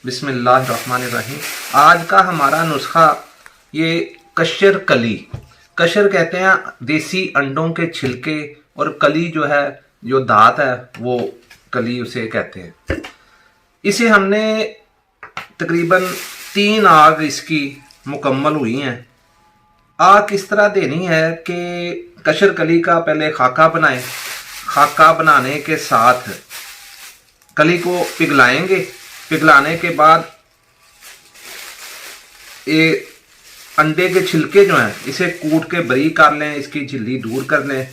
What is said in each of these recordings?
बिस्मिल्लाहिर्रहमानिर्रहीम। आज का हमारा नुस्खा ये कशर कली। कशर कहते हैं देसी अंडों के छिलके, और कली जो है, जो दांत है, वो कली उसे कहते हैं। इसे हमने तकरीबन 3 आग इसकी मुकम्मल हुई हैं। आग किस तरह देनी है कि कशर कली का पहले खाका बनाएं। खाका बनाने के साथ कली को पिघलाएंगे। पिघलाने के बाद ये अंडे के छिलके जो हैं इसे कूट के बारीक कर लें, इसकी झिल्ली दूर कर लें।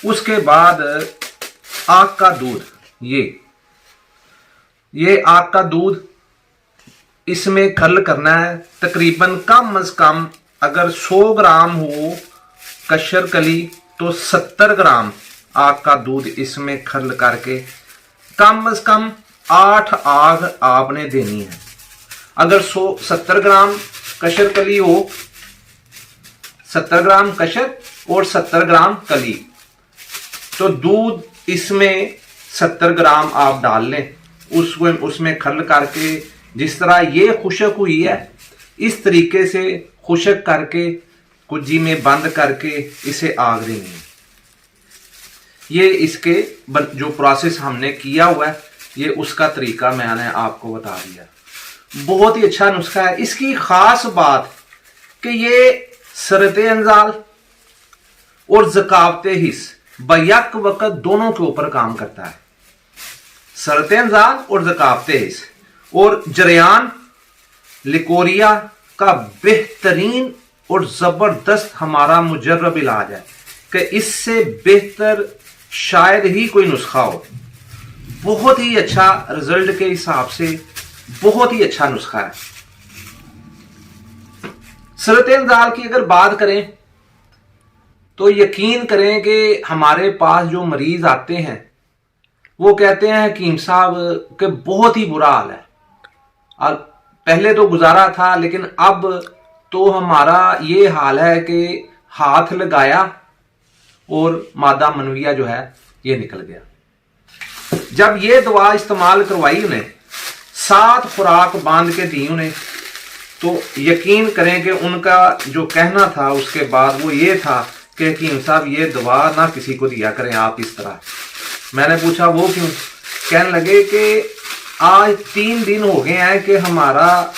उसके बाद आग का दूध, ये आग का दूध इसमें खल करना है। तकरीबन कम अज कम अगर 100 ग्राम हो कशर कली तो 70 ग्राम आग का दूध इसमें खल करके कम अज कम 8 आग आपने देनी है। अगर 70 ग्राम कशर कली हो, 70 ग्राम कशर और 70 ग्राम कली, तो दूध इसमें 70 ग्राम आप डाल लें। उसमें खल करके जिस तरह ये खुशक हुई है, इस तरीके से खुशक करके कुज्जी में बंद करके इसे आग देनी है। ये इसके जो प्रोसेस हमने किया हुआ है, ये उसका तरीका मैंने आपको बता दिया। बहुत ही अच्छा नुस्खा है। इसकी खास बात कि ये सरते अंजाल और ज़कावते हिस्स बैक वक्त दोनों के ऊपर काम करता है। सरते अंजाल और ज़कावते हिस्स और जरियान लिकोरिया का बेहतरीन और ज़बरदस्त हमारा मुजर्रब इलाज है कि इससे बेहतर शायद ही कोई नुस्खा हो। बहुत ही अच्छा रिजल्ट के हिसाब से बहुत ही अच्छा नुस्खा है। सरते अंजाल की अगर बात करें तो यकीन करें कि हमारे पास जो मरीज आते हैं वो कहते हैं हकीम साहब कि बहुत ही बुरा हाल है। और पहले तो गुजारा था, लेकिन अब तो हमारा ये हाल है कि हाथ लगाया और मादा मनविया जो है ये निकल गया। जब ये दवा इस्तेमाल करवाई उन्हें, 7 खुराक बांध के दी उन्हें, तो यकीन करें कि उनका जो कहना था उसके बाद वो ये था कि हकीम साहब ये दवा ना किसी को दिया करें आप इस तरह। मैंने पूछा वो क्यों? कहने लगे कि आज 3 दिन हो गए हैं कि हमारा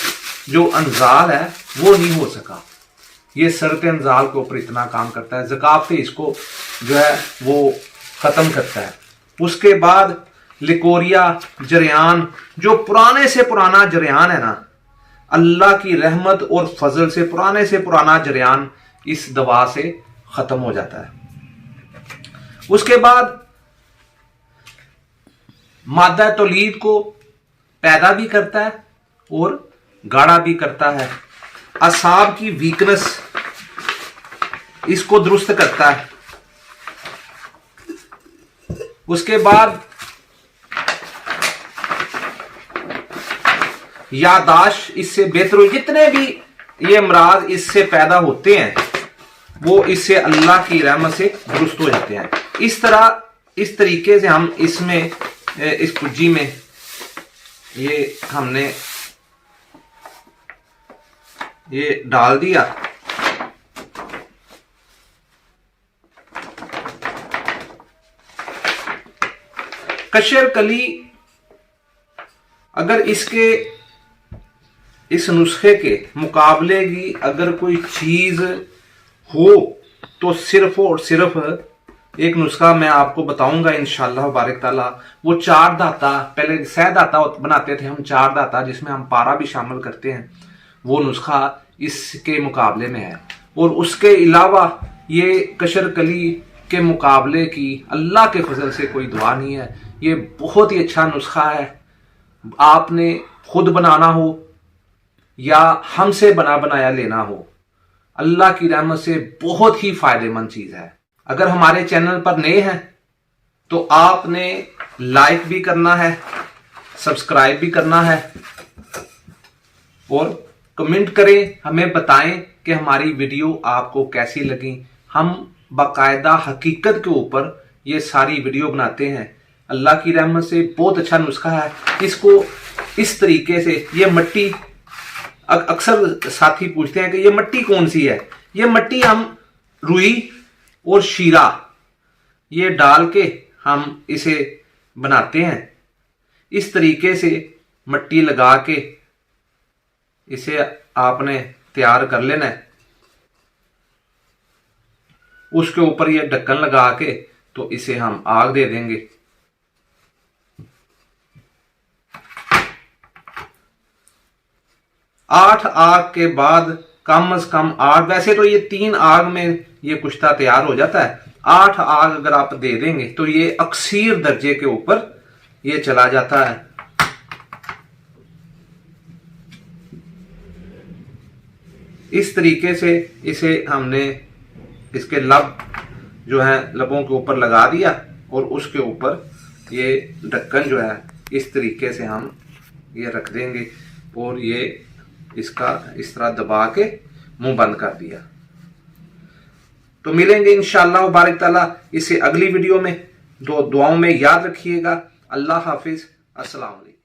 जो अंजाल है वो नहीं हो सका। ये सरते अंजाल के ऊपर इतना काम करता है। ज़कावते इसको जो है वो ख़त्म करता है। उसके बाद लिकोरिया जरियान, जो पुराने से पुराना जरियान है ना, अल्लाह की रहमत और फजल से पुराने से पुराना जरियान इस दवा से ख़त्म हो जाता है। उसके बाद मादा तौलीद को पैदा भी करता है और गाढ़ा भी करता है। असाब की वीकनेस इसको दुरुस्त करता है। उसके बाद यादाश्त इससे बेहतर हो। जितने भी ये अमराज इससे पैदा होते हैं वो इससे अल्लाह की रहमत से दुरुस्त हो जाते हैं। इस तरीके से हम इसमें इस कुज्जी में ये हमने ये डाल दिया। कशर कली अगर इस नुस्खे के मुकाबले की अगर कोई चीज हो तो सिर्फ और सिर्फ एक नुस्खा मैं आपको बताऊंगा इंशाअल्लाह बारिक ताला। वो 4 दाता, पहले सह दाता बनाते थे हम, 4 दाता जिसमें हम पारा भी शामिल करते हैं, वो नुस्खा इसके मुकाबले में है। और उसके अलावा ये कशर कली के मुकाबले की अल्लाह के फजल से कोई दुआ नहीं है। ये बहुत ही अच्छा नुस्खा है। आपने खुद बनाना हो या हमसे बना बनाया लेना हो, अल्लाह की रहमत से बहुत ही फायदेमंद चीज है। अगर हमारे चैनल पर नए हैं तो आपने लाइक भी करना है, सब्सक्राइब भी करना है और कमेंट करें, हमें बताएं कि हमारी वीडियो आपको कैसी लगी। हम बाकायदा हकीकत के ऊपर ये सारी वीडियो बनाते हैं। अल्लाह की रहमत से बहुत अच्छा नुस्खा है। इसको इस तरीके से ये मट्टी, अक्सर साथी पूछते हैं कि ये मट्टी कौन सी है। ये मट्टी हम रुई और शीरा ये डाल के हम इसे बनाते हैं। इस तरीके से मट्टी लगा के इसे आपने तैयार कर लेना है। उसके ऊपर ये ढक्कन लगा के तो इसे हम आग दे देंगे। आठ आग के बाद कम से कम 8, वैसे तो ये 3 आग में ये कुश्ता तैयार हो जाता है। 8 आग अगर आप दे देंगे तो ये अक्सीर दर्जे के ऊपर ये चला जाता है। इस तरीके से इसे हमने इसके लब जो है लबों के ऊपर लगा दिया और उसके ऊपर ये ढक्कन जो है इस तरीके से हम ये रख देंगे और ये इसका इस तरह दबा के मुंह बंद कर दिया। तो मिलेंगे इंशाअल्लाह बारिक ताला इसे अगली वीडियो में। दुआओं में याद रखिएगा। अल्लाह हाफिज। अस्सलाम वालेकुम।